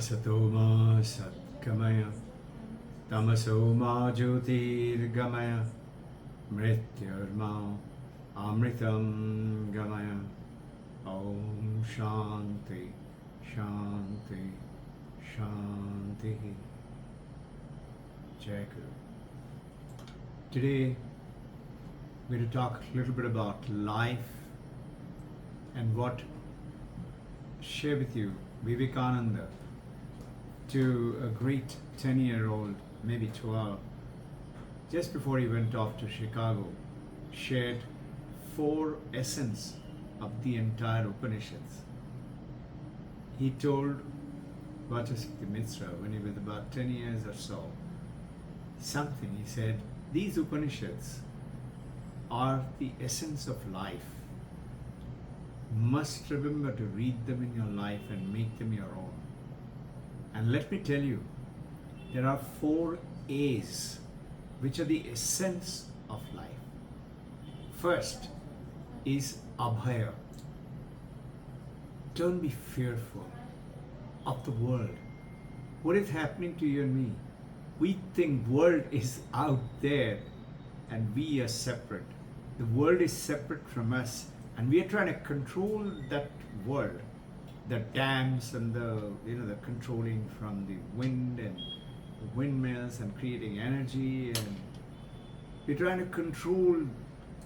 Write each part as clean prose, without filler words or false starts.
Asatoma Satgamaya Tamasoma Jyotirgamaya Mrityurma Amritam Gamaya. Om Shanti Shanti Shanti. Jai Guru. Today we're going to talk a little bit about life and what share with you Vivekananda, to a great 10-year-old, maybe 12, just before he went off to Chicago, shared 4 essence of the entire Upanishads. He told Vachasakti Mitra when he was about 10 years or so, something. He said, these Upanishads are the essence of life. Must remember to read them in your life and make them your own. And let me tell you, there are 4 A's which are the essence of life. First is Abhaya. Don't be fearful of the world. What is happening to you and me? We think world is out there and we are separate. The world is separate from us and we are trying to control that world. The dams and the controlling from the wind and the windmills and creating energy, and we're trying to control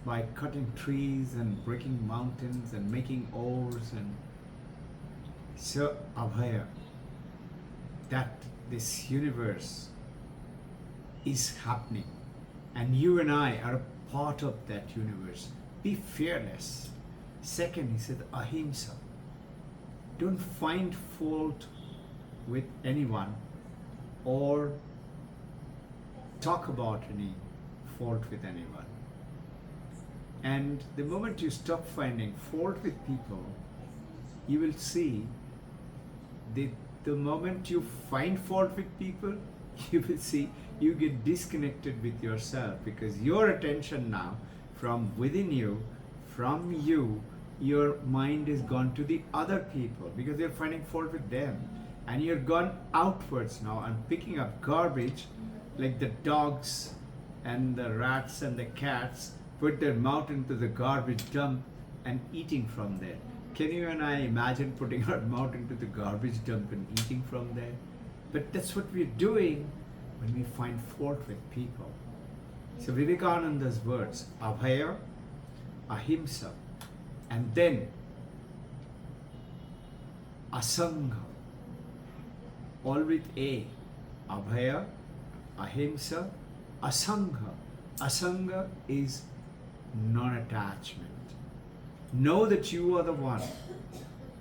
by cutting trees and breaking mountains and making ores. And so Abhaya, that this universe is happening and you and I are a part of that universe. Be fearless. Second, he said Ahimsa. Don't find fault with anyone or talk about any fault with anyone. And the moment you stop finding fault with people, you will see the moment you find fault with people, you will see you get disconnected with yourself, because your attention now from within you, from you, your mind is gone to the other people because you're finding fault with them, and you're gone outwards now and picking up garbage like the dogs and the rats and the cats put their mouth into the garbage dump and eating from there. Can you and I imagine putting our mouth into the garbage dump and eating from there? But that's what we're doing when we find fault with people. So Vivekananda's words, Abhaya, Ahimsa, and then Asanga, all with A. Abhaya, Ahimsa, Asanga. Asanga is non-attachment. Know that you are the one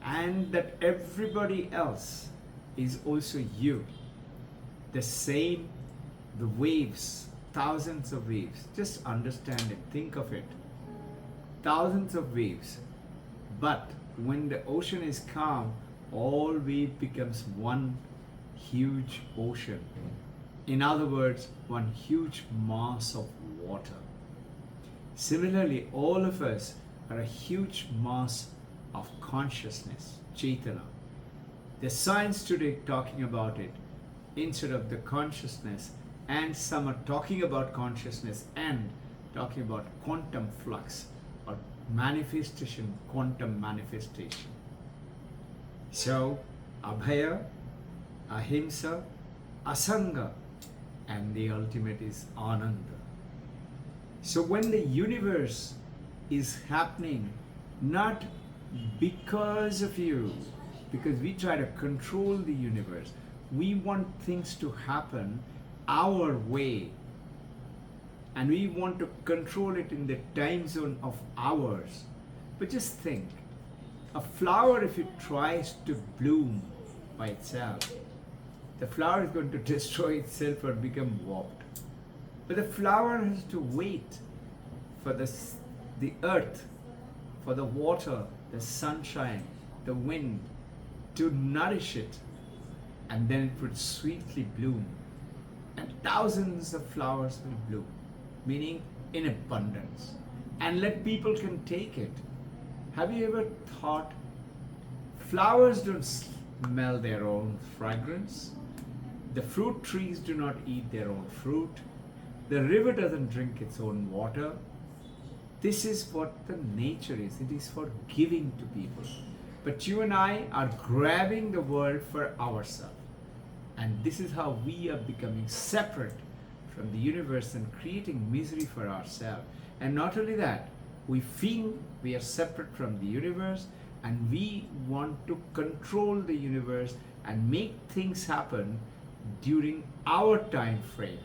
and that everybody else is also you. The same, the waves, thousands of waves. Just understand it, think of it. Thousands of waves. But when the ocean is calm, all wave becomes one huge ocean. In other words, one huge mass of water. Similarly, all of us are a huge mass of consciousness, Chaitanya. The science today talking about it instead of the consciousness, and some are talking about consciousness and talking about quantum flux or manifestation, quantum manifestation. So, Abhaya, Ahimsa, Asanga, and the ultimate is Ananda. So when the universe is happening, not because of you, because we try to control the universe, we want things to happen our way, and we want to control it in the time zone of ours. But just think, a flower, if it tries to bloom by itself, the flower is going to destroy itself or become warped. But the flower has to wait for the earth, for the water, the sunshine, the wind to nourish it, and then it would sweetly bloom. And thousands of flowers will bloom, meaning in abundance. And let people can take it. Have you ever thought flowers don't smell their own fragrance. The fruit trees do not eat their own fruit. The river doesn't drink its own water. This is what the nature is. It is for giving to people. But you and I are grabbing the world for ourselves. And this is how we are becoming separate from the universe and creating misery for ourselves. And not only that, we feel we are separate from the universe and we want to control the universe and make things happen during our time frame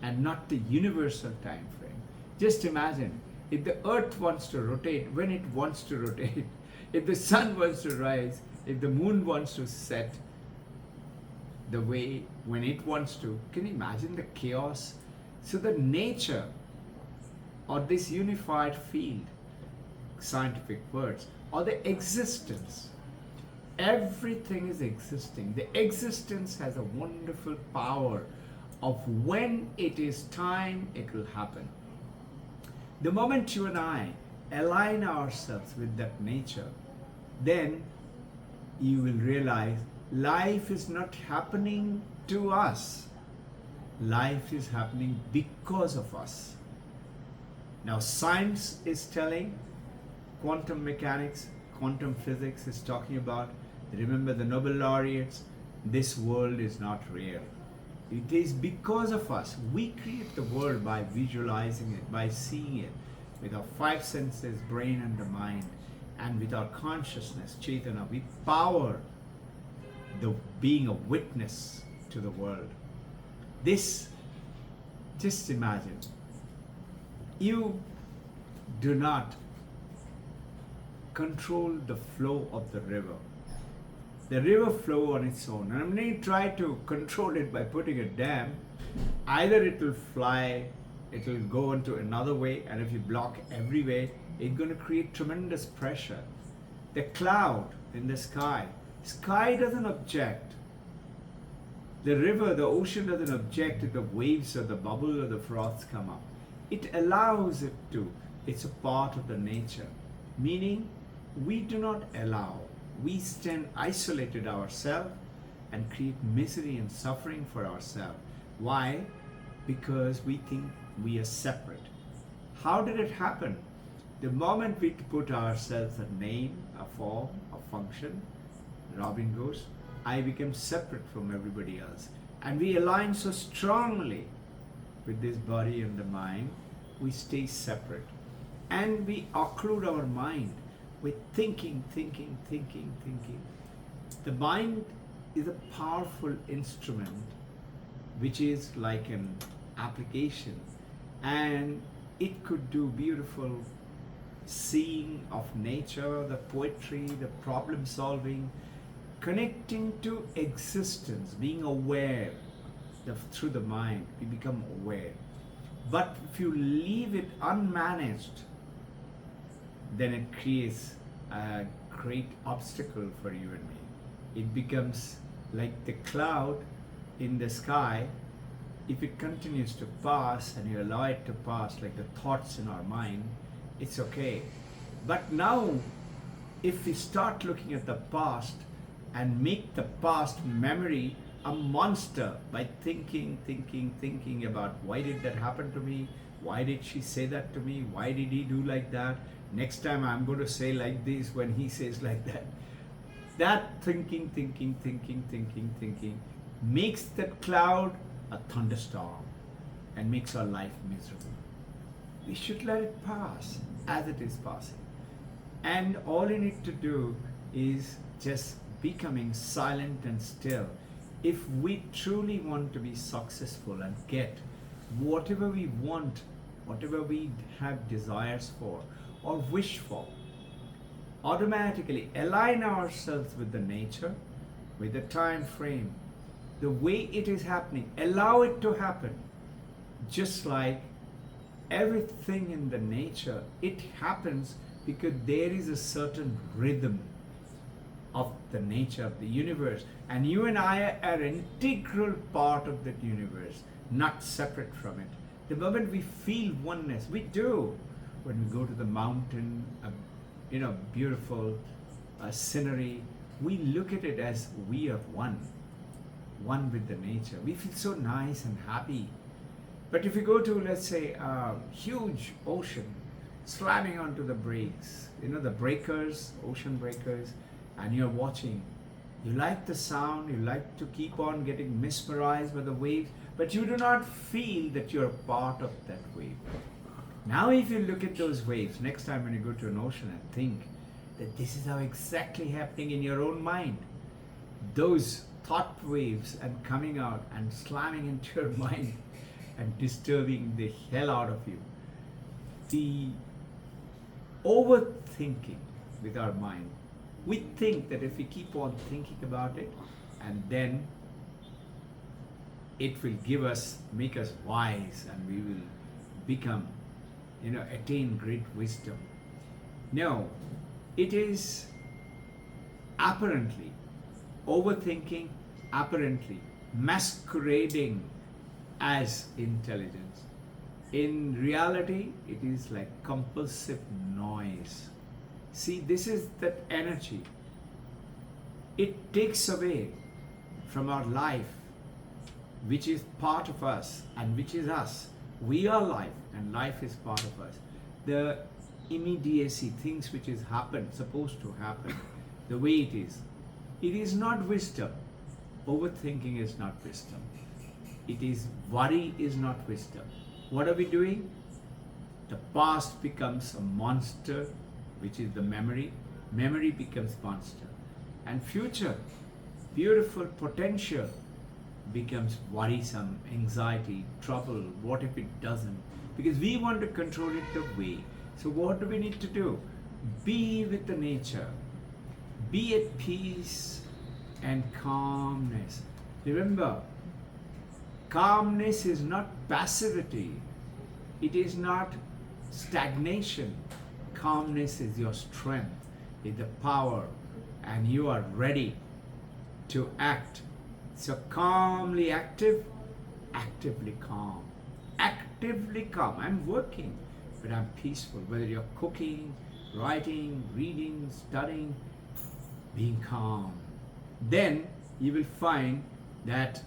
and not the universal time frame. Just imagine if the earth wants to rotate when it wants to rotate, if the sun wants to rise, if the moon wants to set the way when it wants to. Can you imagine the chaos? So the nature or this unified field, scientific words, or the existence, everything is existing. The existence has a wonderful power of when it is time, it will happen. The moment you and I align ourselves with that nature, then you will realize life is not happening to us. Life is happening because of us. Now science is telling, quantum mechanics, quantum physics is talking about, remember the Nobel laureates, this world is not real. It is because of us. We create the world by visualizing it, by seeing it with our five senses, brain and the mind, and with our consciousness, Chaitanya, we power the being a witness to the world. This, just imagine, you do not control the flow of the river. The river flow on its own. And when you try to control it by putting a dam, either it will fly, it will go into another way, and if you block every way, it's going to create tremendous pressure. The cloud in the sky doesn't object. The river, the ocean doesn't object if the waves or the bubble or the froths come up. It allows it to. It's a part of the nature. Meaning, we do not allow. We stand isolated ourselves and create misery and suffering for ourselves. Why? Because we think we are separate. How did it happen? The moment we put ourselves a name, a form, a function, Robbin Ghosh, I became separate from everybody else. And we align so strongly with this body and the mind, we stay separate. And we occlude our mind with thinking. The mind is a powerful instrument which is like an application, and it could do beautiful seeing of nature, the poetry, the problem solving, connecting to existence, being aware. Through the mind, we become aware. But if you leave it unmanaged, then it creates a great obstacle for you and me. It becomes like the cloud in the sky. If it continues to pass and you allow it to pass, like the thoughts in our mind, it's okay. But now, if we start looking at the past and make the past memory a monster by thinking about why did that happen to me? Why did she say that to me? Why did he do like that? Next time I'm going to say like this when he says like that. That thinking makes that cloud a thunderstorm and makes our life miserable. We should let it pass as it is passing. And all you need to do is just becoming silent and still. If we truly want to be successful and get whatever we want, whatever we have desires for or wish for, automatically align ourselves with the nature, with the time frame, the way it is happening, allow it to happen. Just like everything in the nature, it happens because there is a certain rhythm of the nature of the universe, and you and I are an integral part of that universe, not separate from it. The moment we feel oneness, we do. When we go to the mountain, beautiful scenery, we look at it as we are one with the nature. We feel so nice and happy. But if you go to, let's say, a huge ocean, slamming onto the breaks, the breakers, ocean breakers, and you're watching, you like the sound, you like to keep on getting mesmerized by the waves, but you do not feel that you're a part of that wave. Now if you look at those waves, next time when you go to an ocean and think that this is how exactly happening in your own mind, those thought waves and coming out and slamming into your mind and disturbing the hell out of you. The overthinking with our mind. We think that if we keep on thinking about it, and then it will make us wise, and we will become, attain great wisdom. No, it is apparently overthinking, apparently masquerading as intelligence. In reality, it is like compulsive noise. See, this is that energy. It takes away from our life, which is part of us and which is us. We are life and life is part of us. The immediacy, things which is supposed to happen, the way it is not wisdom. Overthinking is not wisdom. Worry is not wisdom. What are we doing? The past becomes a monster, which is the memory. Memory becomes monster. And future, beautiful potential, becomes worrisome, anxiety, trouble. What if it doesn't? Because we want to control it the way. So what do we need to do? Be with the nature. Be at peace and calmness. Remember, calmness is not passivity. It is not stagnation. Calmness is your strength, is the power, and you are ready to act. So calmly active, actively calm. Actively calm. I'm working, but I'm peaceful. Whether you're cooking, writing, reading, studying, being calm. Then you will find that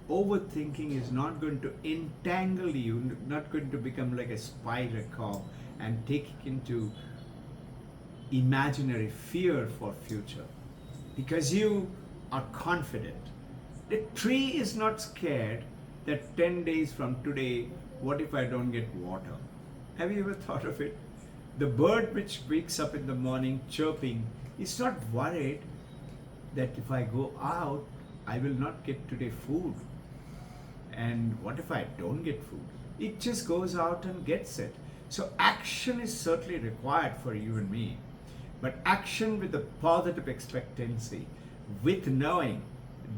overthinking is not going to entangle you, not going to become like a spider cob and take you into imaginary fear for future. Because you are confident. The tree is not scared that 10 days from today, what if I don't get water? Have you ever thought of it? The bird which wakes up in the morning chirping is not worried that if I go out, I will not get today food. And what if I don't get food? It just goes out and gets it. So action is certainly required for you and me. But action with a positive expectancy, with knowing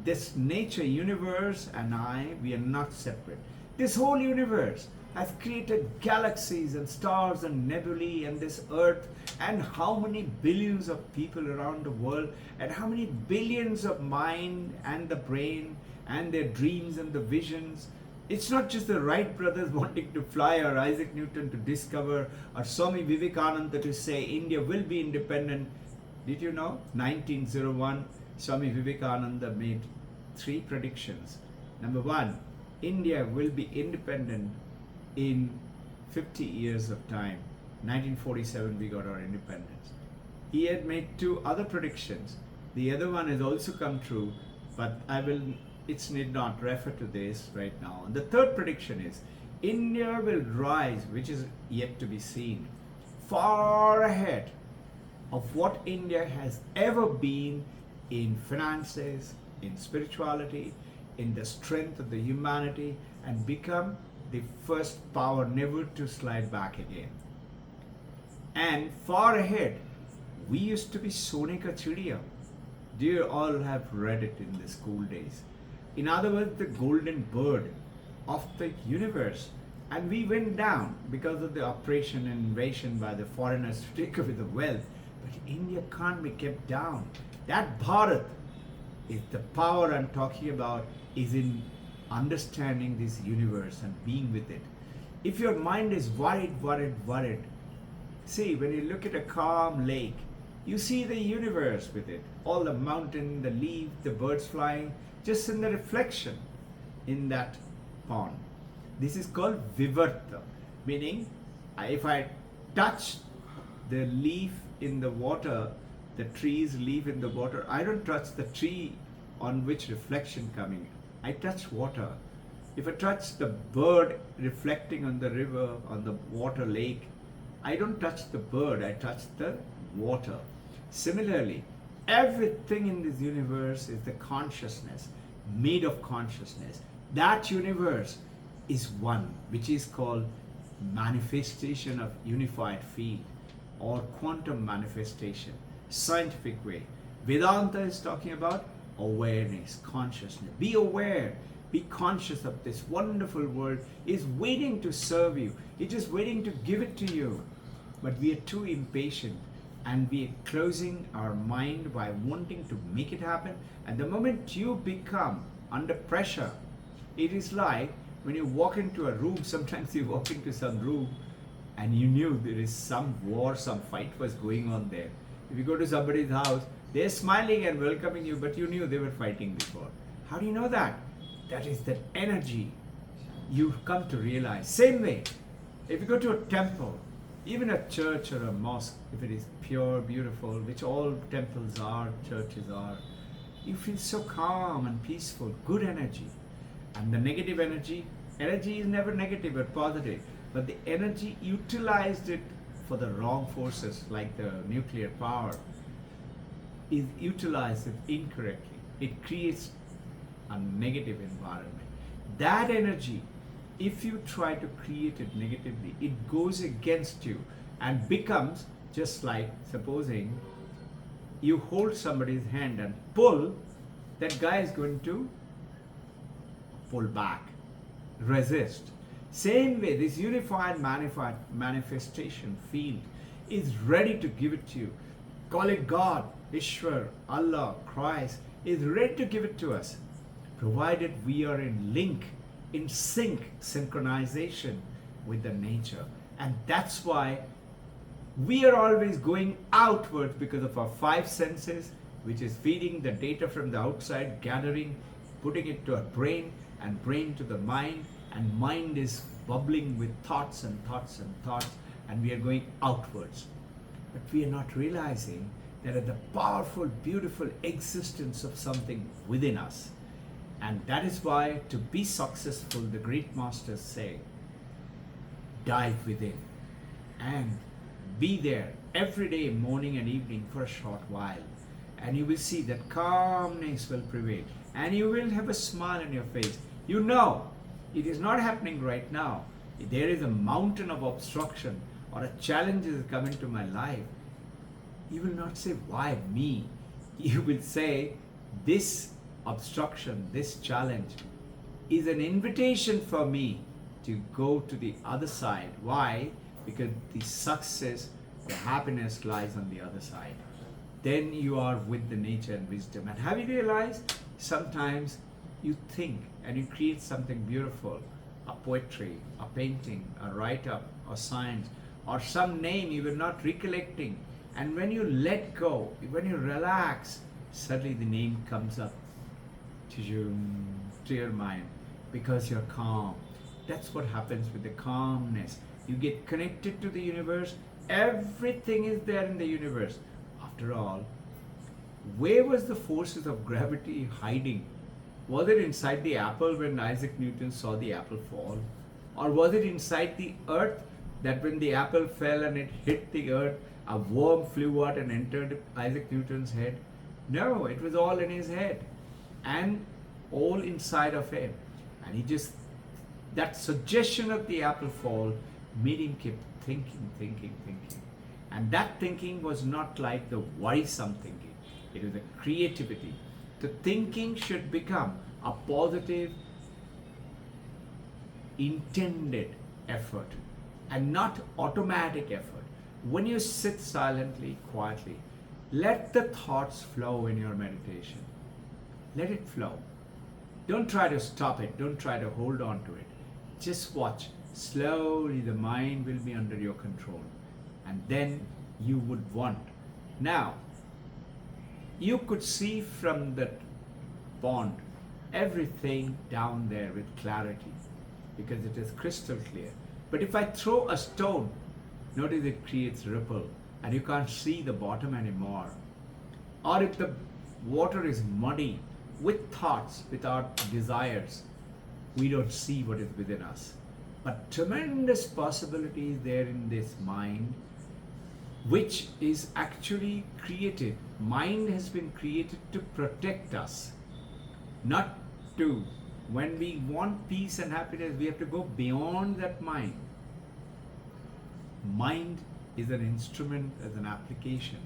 this nature, universe, and we are not separate. This whole universe has created galaxies and stars and nebulae and this earth, and how many billions of people around the world, and how many billions of mind and the brain and their dreams and the visions. It's not just the Wright brothers wanting to fly, or Isaac Newton to discover, or Swami Vivekananda to say India will be independent. Did you know? 1901, Swami Vivekananda made 3 predictions. Number 1, India will be independent in 50 years of time. 1947 we got our independence. He had made 2 other predictions. The other one has also come true, but it's need not refer to this right now. And the 3rd prediction is India will rise, which is yet to be seen, far ahead of what India has ever been in finances, in spirituality, in the strength of the humanity, and become the first power never to slide back again. And far ahead, we used to be Sonika Chidiya. Do you all have read it in the school days? In other words, the golden bird of the universe. And we went down because of the oppression and invasion by the foreigners to take away the wealth. But India can't be kept down. That Bharat is the power I'm talking about, is in understanding this universe and being with it. If your mind is worried, see, when you look at a calm lake, You see the universe with it, all the mountain, the leaf, the birds flying, just in the reflection in that pond. This is called vivarta, meaning if I touch the leaf in the water, the tree's leaf in the water, I don't touch the tree on which reflection coming. I touch water. If I touch the bird reflecting on the river, on the water lake, I don't touch the bird, I touch the water. Similarly, everything in this universe is the consciousness, made of consciousness. That universe is one, which is called manifestation of unified field or quantum manifestation, scientific way. Vedanta is talking about awareness, consciousness. Be aware, be conscious of this wonderful world is waiting to serve you. It is waiting to give it to you. But we are too impatient and we are closing our mind by wanting to make it happen. And the moment you become under pressure, it is like when you walk into a room, sometimes you walk into some room and you knew there is some war, some fight was going on there. If you go to somebody's house, they're smiling and welcoming you, but you knew they were fighting before. How do you know that? That is that energy you come to realize. Same way, if you go to a temple, even a church or a mosque, if it is pure, beautiful, which all temples are, churches are, you feel so calm and peaceful, good energy. And the negative energy is never negative but positive. But the energy utilized it for the wrong forces, like the nuclear power, is utilized it incorrectly. It creates a negative environment. That energy, if you try to create it negatively, it goes against you and becomes just like, supposing you hold somebody's hand and pull, that guy is going to pull back, resist. Same way, this unified manifestation field is ready to give it to you. Call it God, Ishwar, Allah, Christ, is ready to give it to us, provided we are in link, in sync, synchronization with the nature. And that's why we are always going outwards, because of our five senses, which is feeding the data from the outside, gathering, putting it to our brain, and brain to the mind, and mind is bubbling with thoughts and thoughts and thoughts, and we are going outwards. But we are not realizing that is the powerful, beautiful existence of something within us. And that is why, to be successful, the great masters say, dive within and be there every day, morning and evening, for a short while. And you will see that calmness will prevail. And you will have a smile on your face. You know, it is not happening right now. There is a mountain of obstruction or a challenge is coming to my life. You will not say, why me? You will say, this obstruction, this challenge is an invitation for me to go to the other side. Why? Because the success, the happiness lies on the other side. Then you are with the nature and wisdom. And have you realized, sometimes you think and you create something beautiful, a poetry, a painting, a write-up, or science, or some name you were not recollecting. And when you let go, when you relax, suddenly the name comes up to your mind, because you're calm. That's what happens with the calmness. You get connected to the universe. Everything is there in the universe. After all, where was the forces of gravity hiding? Was it inside the apple when Isaac Newton saw the apple fall? Or was it inside the earth, that when the apple fell and it hit the earth, a worm flew out and entered Isaac Newton's head? No, it was all in his head and all inside of him. And he just, that suggestion of the apple fall made him keep thinking. And that thinking was not like the worrisome thinking. It was a creativity. The thinking should become a positive, intended effort and not automatic effort. When you sit silently, quietly, let the thoughts flow in your meditation. Let it flow. Don't try to stop it. Don't try to hold on to it. Just watch. Slowly the mind will be under your control. And then you would want Now, you could see from that pond everything down there with clarity because it is crystal clear. But if I throw a stone, notice it creates ripple and you can't see the bottom anymore. Or if the water is muddy with thoughts, with our desires, we don't see what is within us. But tremendous possibilities there in this mind, which is actually created. Mind has been created to protect us, not to. When we want peace and happiness, we have to go beyond that mind. Mind is an instrument, as an application.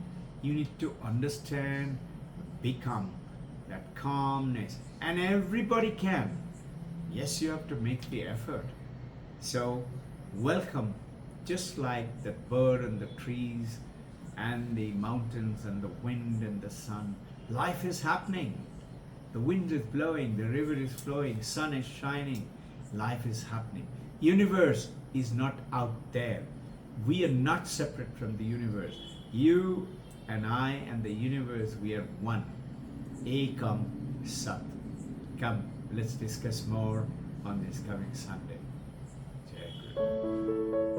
You need to understand, become that calmness. And everybody can. Yes, you have to make the effort. So, welcome, just like the bird and the trees and the mountains and the wind and the sun. Life is happening. The wind is blowing, the river is flowing, sun is shining. Life is happening. Universe is not out there. We are not separate from the universe. You and I and the universe, we are one. Ekam Sat. Come, let's discuss more on this coming Sunday. Jai Guru.